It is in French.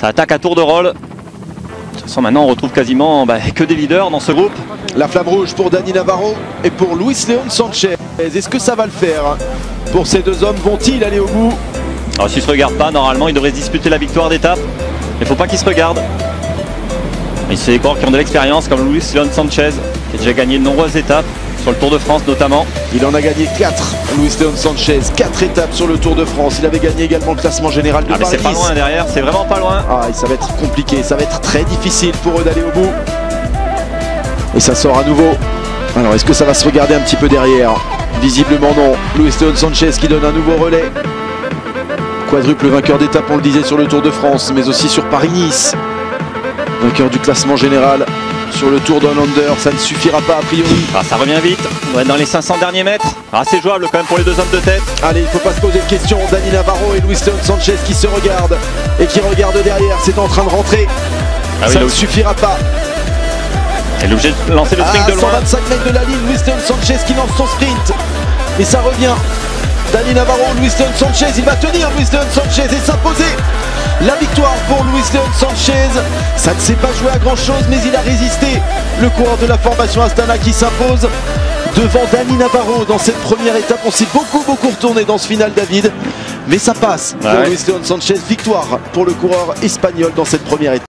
Ça attaque à tour de rôle. De toute façon, maintenant, on retrouve quasiment que des leaders dans ce groupe. La flamme rouge pour Dani Navarro et pour Luis León Sanchez. Est-ce que ça va le faire pour ces deux hommes? Vont-ils aller au bout? Alors, s'ils ne se regardent pas, normalement, ils devraient se disputer la victoire d'étape. Il ne faut pas qu'ils se regardent. Et c'est des coureurs qui ont de l'expérience, comme Luis León Sanchez, qui a déjà gagné de nombreuses étapes, sur le Tour de France notamment. Il en a gagné 4, Luis León Sanchez, 4 étapes sur le Tour de France. Il avait gagné également le classement général de Paris. C'est pas loin derrière, c'est vraiment pas loin. Ça va être compliqué, ça va être très difficile pour eux d'aller au bout. Et ça sort à nouveau. Alors est-ce que ça va se regarder un petit peu derrière? Visiblement non. Luis León Sanchez qui donne un nouveau relais. Quadruple vainqueur d'étape, on le disait, sur le Tour de France, mais aussi sur Paris-Nice. Vainqueur du classement général sur le Tour Down Under, ça ne suffira pas a priori. Ça revient vite, on va être dans les 500 derniers mètres. C'est jouable quand même pour les deux hommes de tête. Allez, il ne faut pas se poser de questions. Dani Navarro et Luis León Sanchez qui se regardent et qui regardent derrière, c'est en train de rentrer. Ça ne suffira pas. Il est obligé de lancer le sprint de loin. 125 mètres de la ligne, Luis León Sanchez qui lance son sprint. Et ça revient. Dani Navarro, Luis León Sanchez, il va tenir Luis León Sanchez et s'imposer. La victoire pour Luis León Sanchez. Ça ne s'est pas joué à grand chose, mais il a résisté. Le coureur de la formation Astana qui s'impose devant Dani Navarro dans cette première étape. On s'est beaucoup retourné dans ce final, David. Mais ça passe pour Luis León Sanchez. Victoire pour le coureur espagnol dans cette première étape.